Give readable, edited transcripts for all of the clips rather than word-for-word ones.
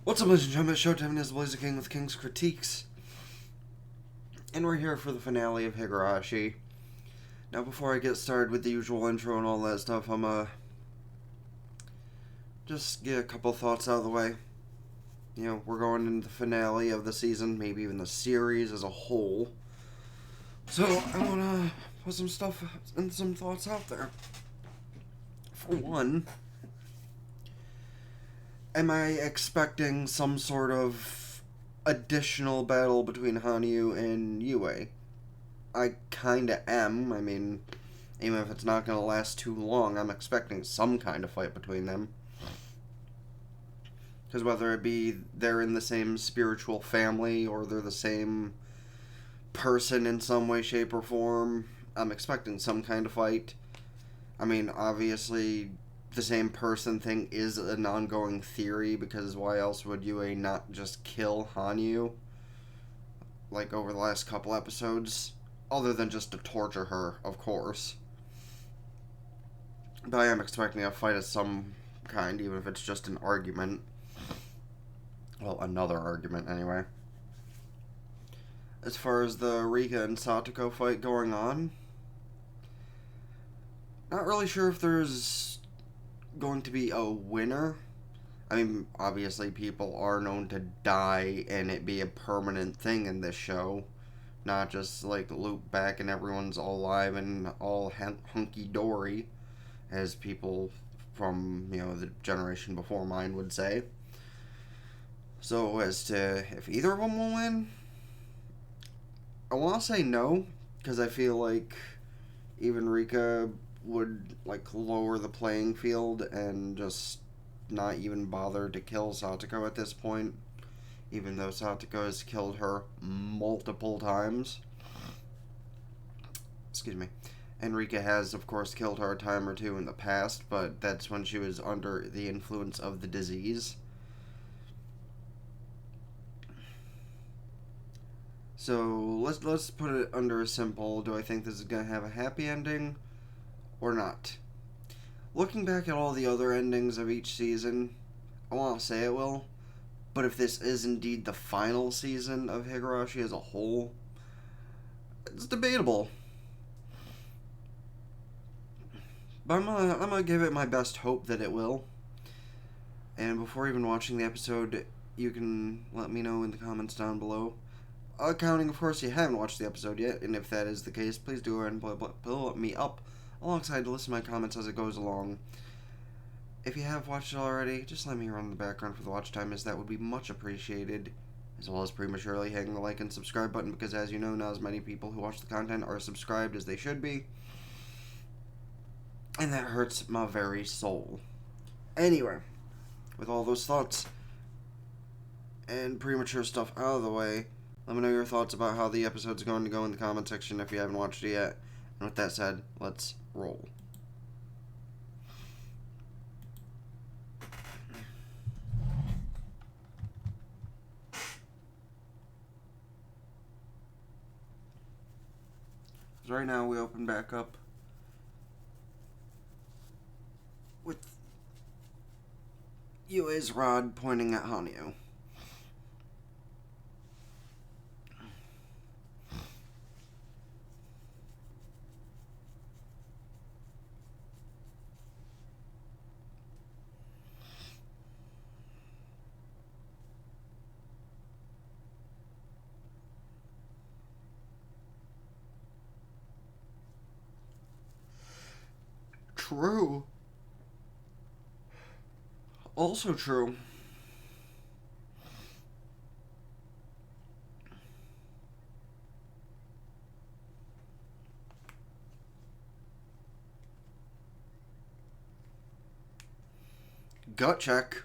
What's up, ladies and gentlemen? Showtime is Blazer King with King's Critiques. And we're here for the finale of Higurashi. Now, before I get started with the usual intro and all that stuff, I'm just get a couple thoughts out of the way. You know, we're going into the finale of the season, maybe even the series as a whole. So, I wanna put some stuff and some thoughts out there. For one, am I expecting some sort of additional battle between Hanyuu and Yue? I kinda am. I mean, even if it's not gonna last too long, I'm expecting some kind of fight between them. Because whether it be they're in the same spiritual family or they're the same person in some way, shape, or form, I'm expecting some kind of fight. I mean, obviously, the same person thing is an ongoing theory, because why else would Yue not just kill Hanyuu, like, over the last couple episodes? Other than just to torture her, of course. But I am expecting a fight of some kind, even if it's just an argument. Well, another argument, anyway. As far as the Rika and Satoko fight going on, not really sure if there's going to be a winner. I mean, obviously people are known to die and it be a permanent thing in this show. Not just, like, loop back and everyone's all alive and all hunky-dory, as people from, you know, the generation before mine would say. So, as to if either of them will win, I want to say no, because I feel like even Rika would, like, lower the playing field and just not even bother to kill Satoko at this point, even though Satoko has killed her multiple times. Excuse me. And Rika has, of course, killed her a time or two in the past, but that's when she was under the influence of the disease. So, let's put it under a simple, do I think this is going to have a happy ending or not? Looking back at all the other endings of each season, I want to say it will. But if this is indeed the final season of Higurashi as a whole, it's debatable. But I'm gonna give it my best hope that it will. And before even watching the episode, you can let me know in the comments down below. Accounting, of course, you haven't watched the episode yet, and if that is the case, please do go ahead and blow me up alongside to listen to my comments as it goes along. If you have watched it already, just let me run in the background for the watch time, as that would be much appreciated, as well as prematurely hitting the like and subscribe button, because as you know, not as many people who watch the content are subscribed as they should be, and that hurts my very soul. Anyway, with all those thoughts and premature stuff out of the way, let me know your thoughts about how the episode's going to go in the comment section if you haven't watched it yet. And with that said, let's roll. So right now we open back up with Yue's rod pointing at Hanyuu. True. Also true. Gut check.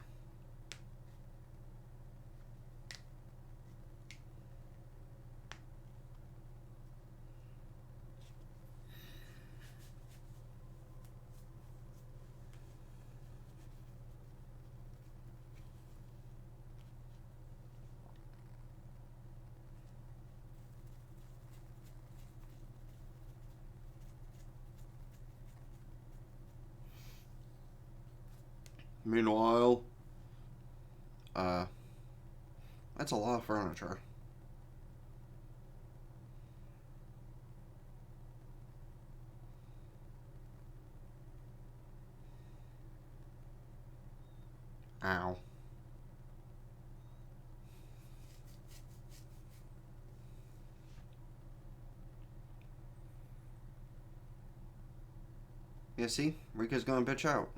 Meanwhile, That's a lot of furniture. Ow. Yeah, see? Rika's gonna bitch out.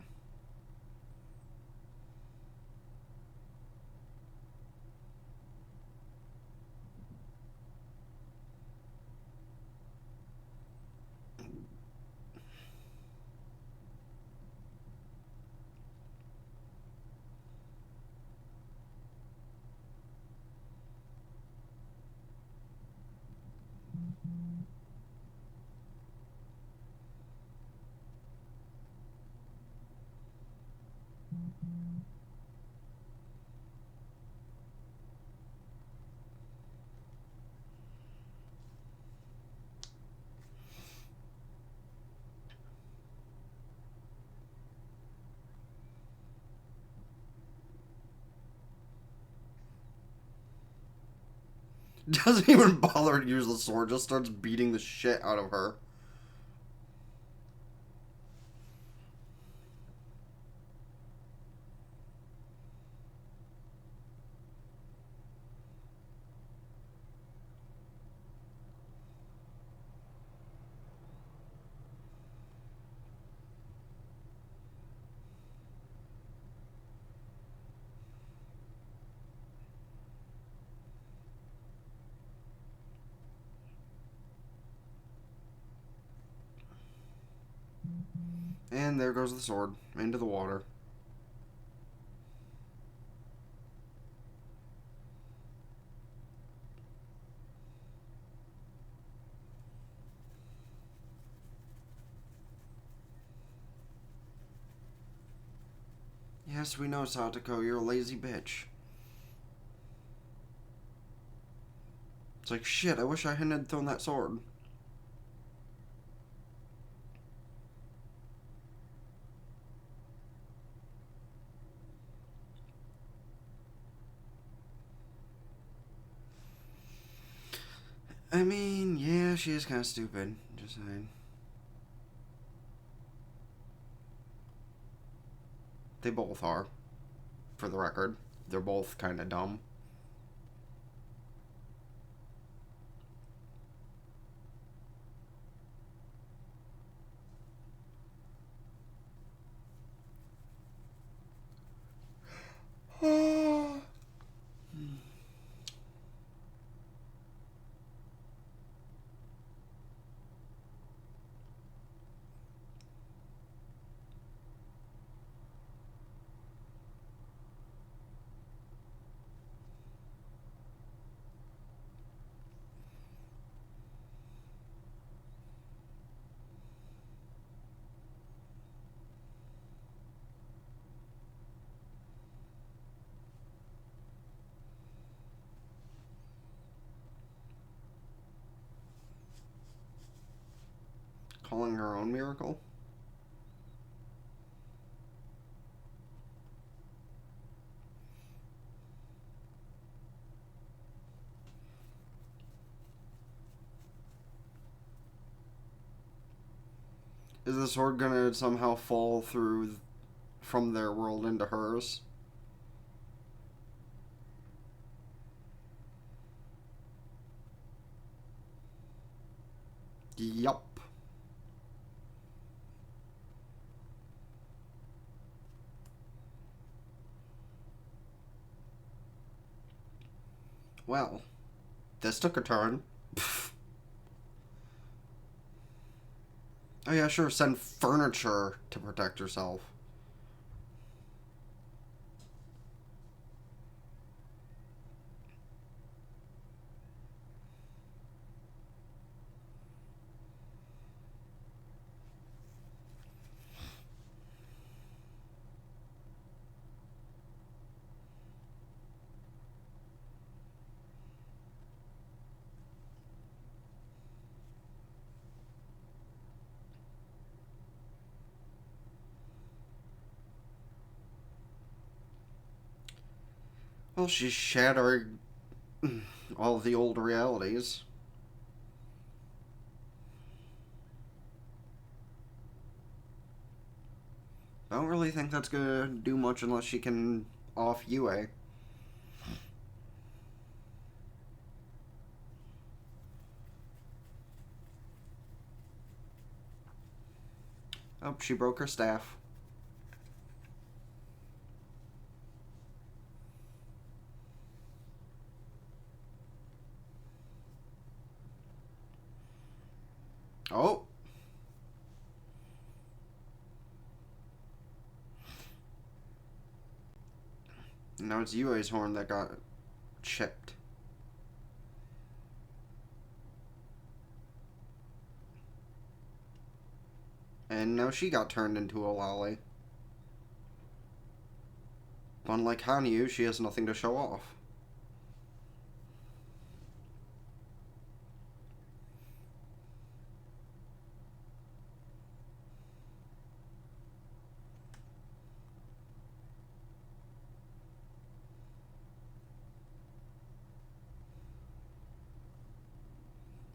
Doesn't even bother to use the sword, just starts beating the shit out of her. And there goes the sword into the water. Yes, we know, Satoko, you're a lazy bitch. It's like, shit, I wish I hadn't thrown that sword. I mean, yeah, she is kind of stupid. Just saying. They both are, for the record. They're both kind of dumb. Calling her own miracle? Is the sword gonna somehow fall through from their world into hers? Yup. Well, this took a turn. Oh yeah, sure, send furniture to protect yourself. Well, she's shattering all of the old realities. I don't really think that's gonna do much unless she can off Yue. Oh, she broke her staff. Oh! Now it's Yue's horn that got chipped. And now she got turned into a lolly. Unlike Hanyuu, she has nothing to show off.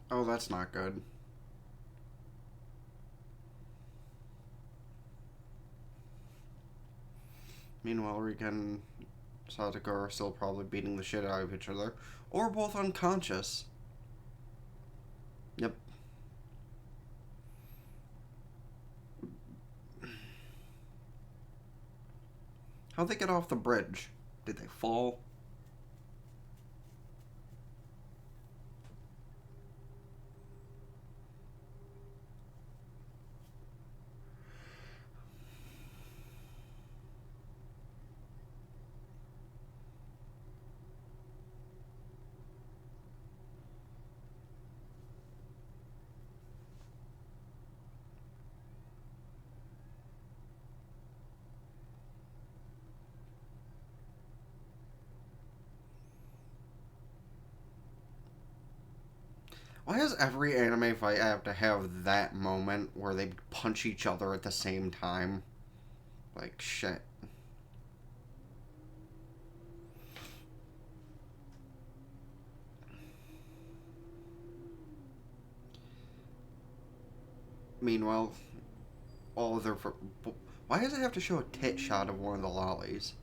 Oh, that's not good. Meanwhile, Rika and Satoko are still probably beating the shit out of each other. Or both unconscious. Yep. How'd they get off the bridge? Did they fall? Why does every anime fight have to have that moment where they punch each other at the same time? Like, shit. Meanwhile, all of their... Why does it have to show a tit shot of one of the lollies?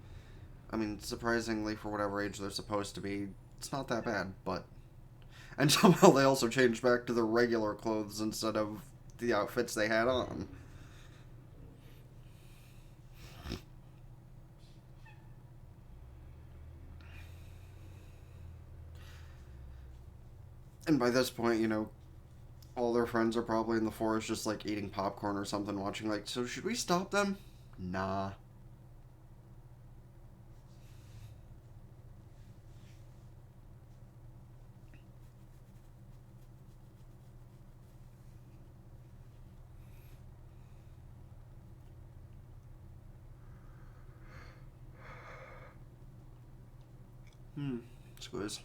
I mean, surprisingly, for whatever age they're supposed to be, it's not that bad, but... And somehow they also changed back to their regular clothes instead of the outfits they had on. And by this point, you know, all their friends are probably in the forest just, like, eating popcorn or something, watching, like, so should we stop them? Nah. Squiz.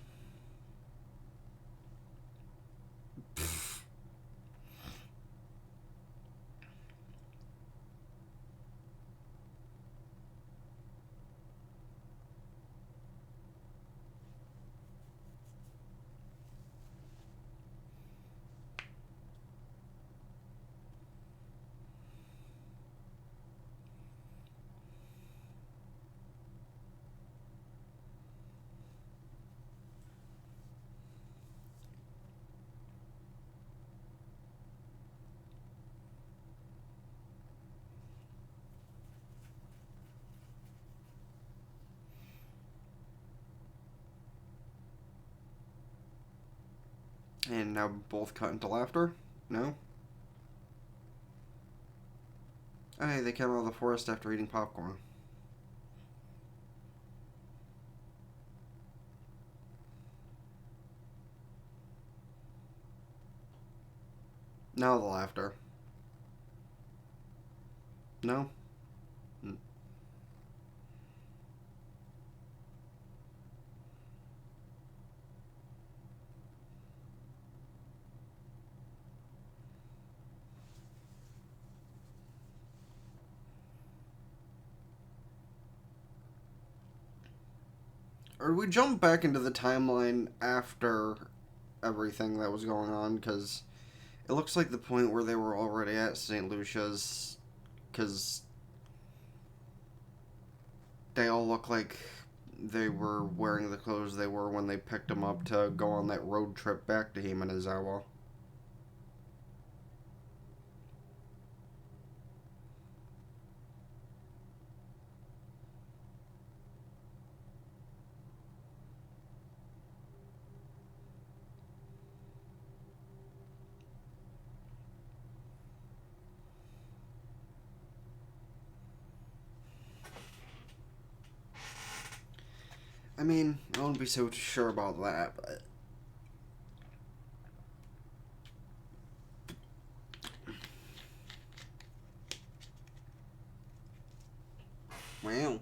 And now both cut into laughter? No? Oh, hey, they came out of the forest after eating popcorn. Now the laughter. No? Or we jump back into the timeline after everything that was going on, because it looks like the point where they were already at St. Lucia's, because they all look like they were wearing the clothes they were when they picked them up to go on that road trip back to Himinamizawa. I mean, I wouldn't be so sure about that, but... Well...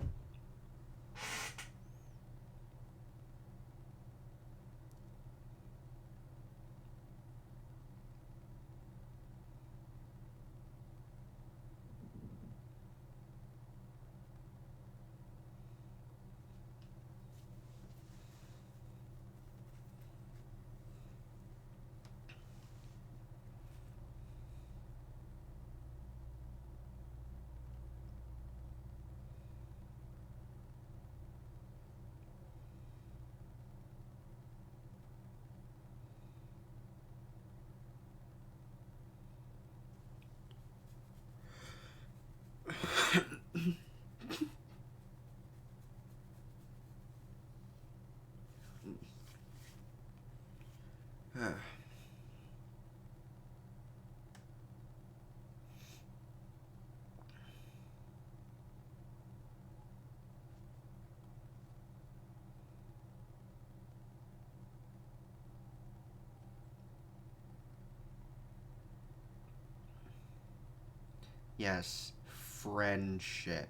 Yes, friendship.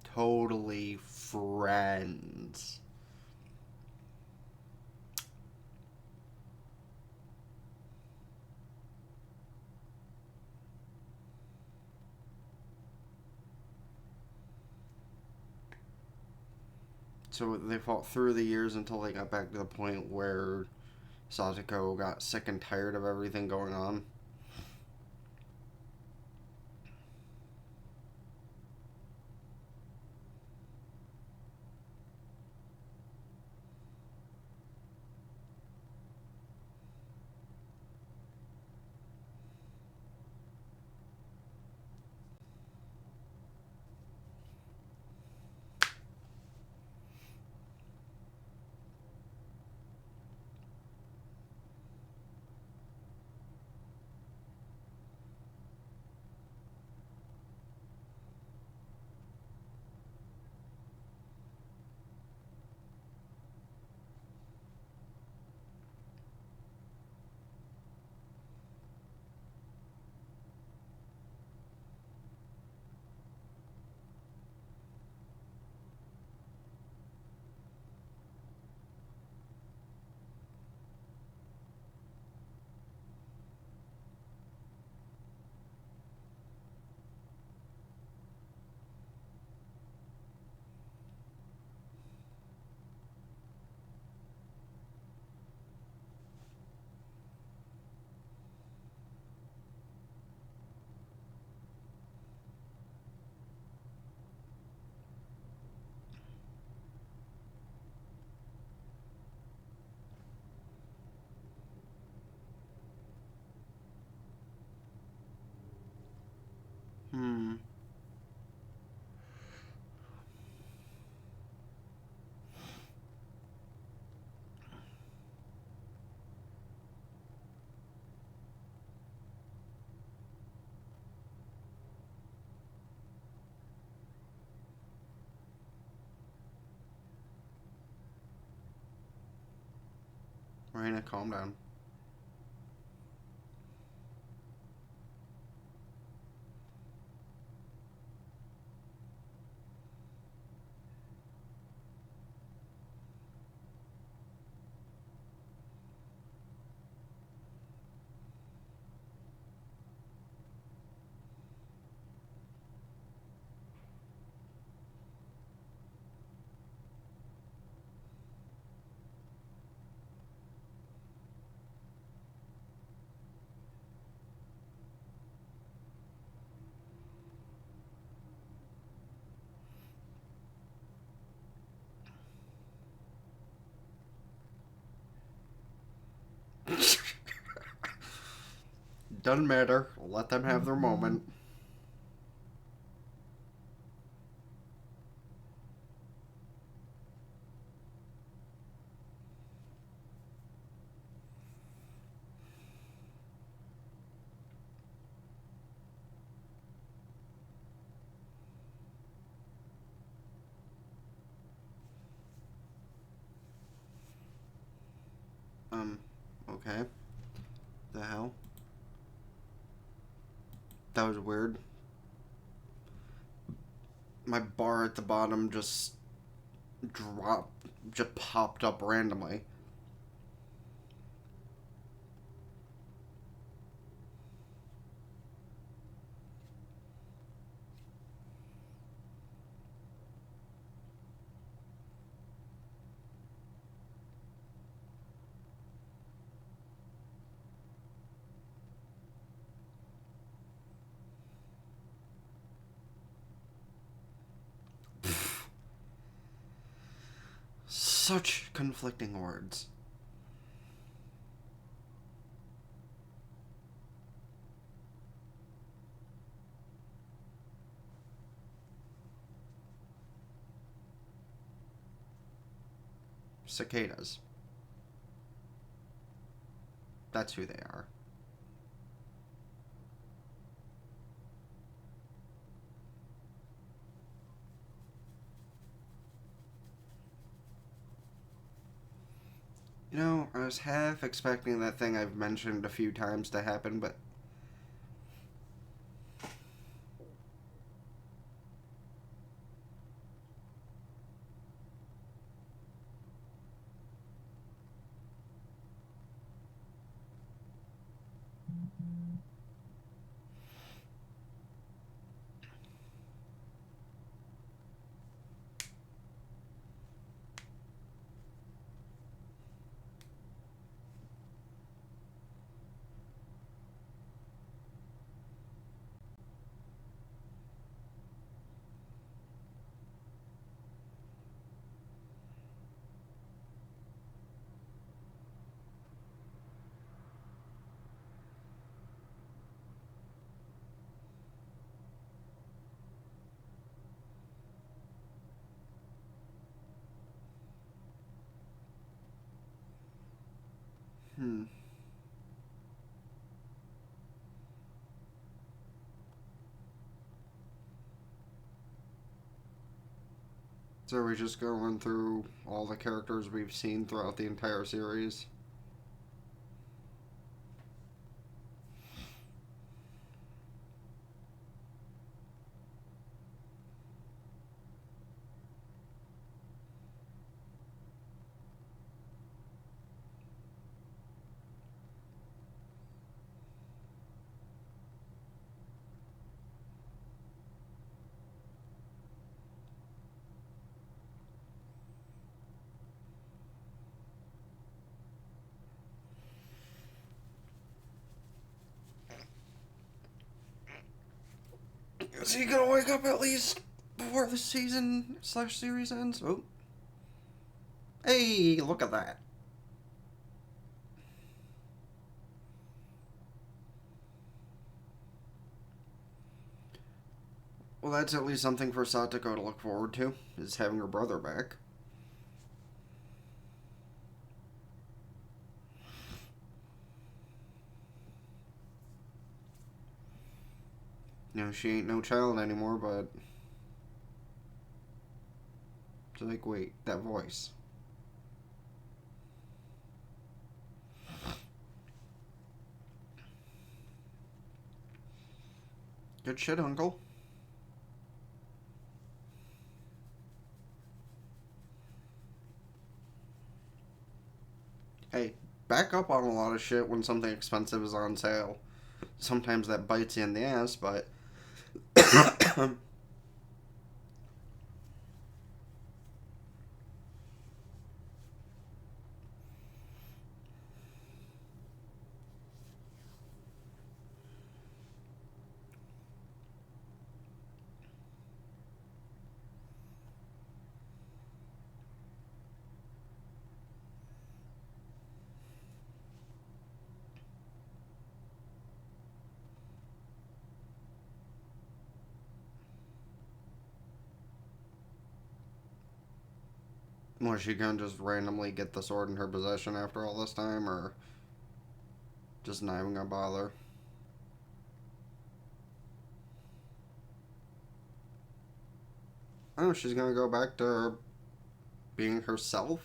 Totally friends. So they fought through the years until they got back to the point where Satoko got sick and tired of everything going on. Hmm. Raina, calm down. Doesn't matter. Let them have their moment. Okay. The hell? That was weird. My bar at the bottom just dropped, just popped up randomly. Such conflicting words. Cicadas. That's who they are. You know, I was half expecting that thing I've mentioned a few times to happen, but hmm. So we're just going through all the characters we've seen throughout the entire series. Is he gonna wake up at least before the season/series ends? Oh. Hey, look at that. Well, that's at least something for Satoko to look forward to, is having her brother back. You know, she ain't no child anymore, but... It's like, wait, that voice. Good shit, uncle. Hey, back up on a lot of shit when something expensive is on sale. Sometimes that bites you in the ass, but... Was she gonna just randomly get the sword in her possession after all this time, or just not even gonna bother? Oh, she's gonna go back to being herself?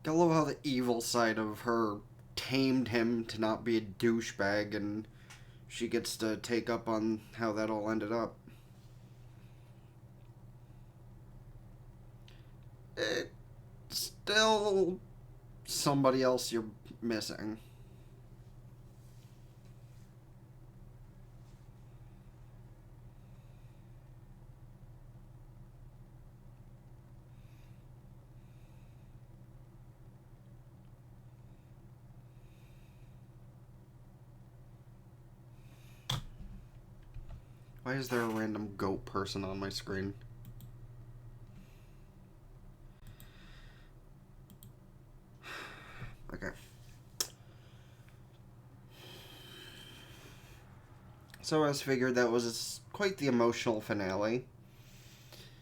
I love how the evil side of her tamed him to not be a douchebag, and she gets to take up on how that all ended up. It's still somebody else you're missing. Why is there a random goat person on my screen? Okay. So as figured, that was quite the emotional finale.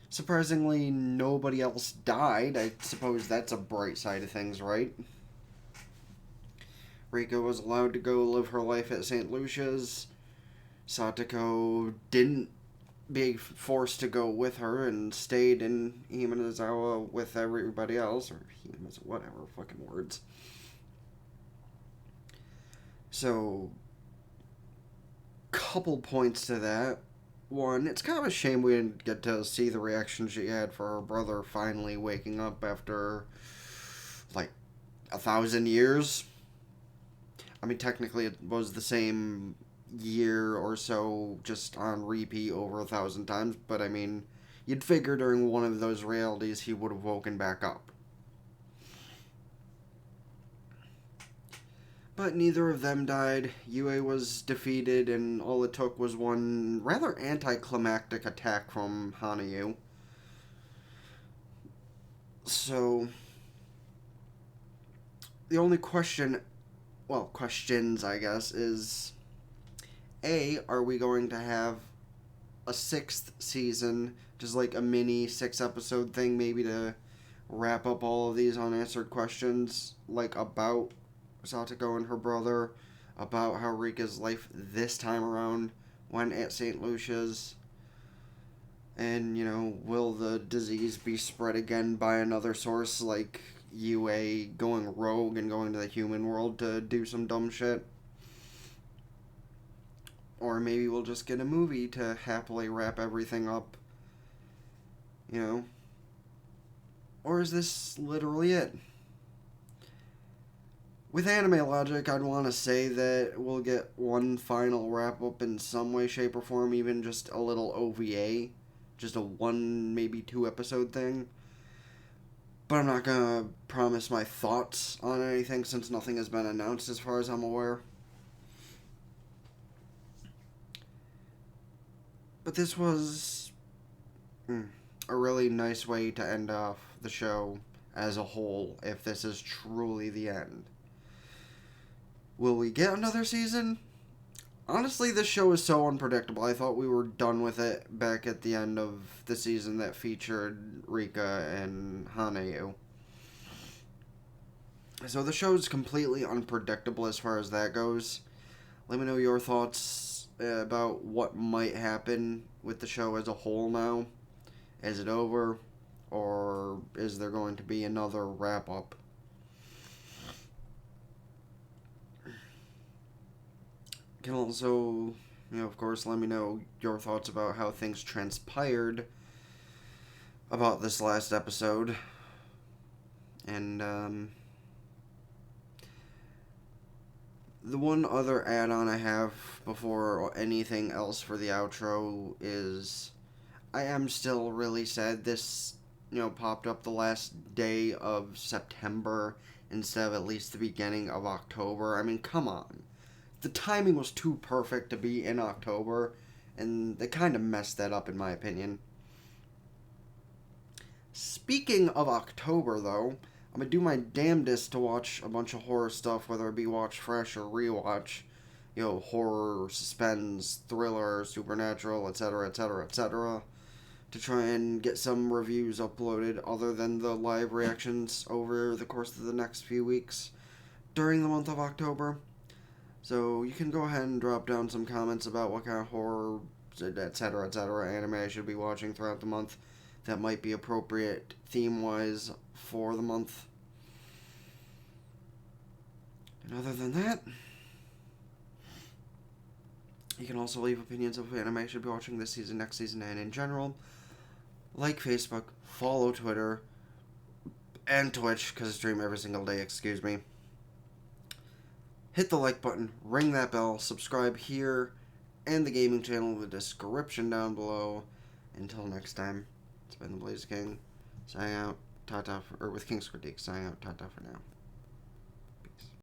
Surprisingly, nobody else died. I suppose that's a bright side of things, right? Rika was allowed to go live her life at St. Lucia's. Satoko didn't be forced to go with her and stayed in Himinamizawa with everybody else, or Himinamizawa, whatever fucking words. So, couple points to that. One, it's kind of a shame we didn't get to see the reaction she had for her brother finally waking up after like 1,000 years. I mean, technically, it was the same year or so, just on repeat over 1,000 times. But I mean, you'd figure during one of those realities he would have woken back up. But neither of them died. Yue was defeated, and all it took was one rather anticlimactic attack from Hanyuu. So, the only question, well, questions, I guess, is A, are we going to have a sixth season, just like a mini 6 episode thing, maybe to wrap up all of these unanswered questions, like about Satoko and her brother, about how Rika's life this time around went at St. Lucia's, and, will the disease be spread again by another source, like UA going rogue and going to the human world to do some dumb shit? Or maybe we'll just get a movie to happily wrap everything up, you know? Or is this literally it? With anime logic, I'd want to say that we'll get one final wrap up in some way, shape, or form, even just a little OVA. Just a one, maybe 2 episode thing. But I'm not gonna promise my thoughts on anything since nothing has been announced as far as I'm aware. But this was a really nice way to end off the show as a whole, if this is truly the end. Will we get another season? Honestly, this show is so unpredictable. I thought we were done with it back at the end of the season that featured Rika and Hanyuu. So the show is completely unpredictable as far as that goes. Let me know your thoughts about what might happen with the show as a whole now. Is it over? Or is there going to be another wrap-up? You can also, of course, let me know your thoughts about how things transpired about this last episode. And, the one other add-on I have before anything else for the outro is I am still really sad this, popped up the last day of September instead of at least the beginning of October. I mean, come on. The timing was too perfect to be in October, and they kind of messed that up, in my opinion. Speaking of October, though, I'm gonna do my damnedest to watch a bunch of horror stuff, whether it be watch fresh or rewatch. Horror, suspense, thriller, supernatural, etc., etc., etc., to try and get some reviews uploaded other than the live reactions over the course of the next few weeks during the month of October. So you can go ahead and drop down some comments about what kind of horror, etc., etc., anime I should be watching throughout the month that might be appropriate theme-wise for the month. And other than that, you can also leave opinions of anime I should be watching this season, next season, and in general. Like Facebook, follow Twitter, and Twitch, because I stream every single day, excuse me. Hit the like button, ring that bell, subscribe here, and the gaming channel in the description down below. Until next time, it's been the Blaze King, signing out, ta-ta, with King's Critique, signing out, ta-ta for now.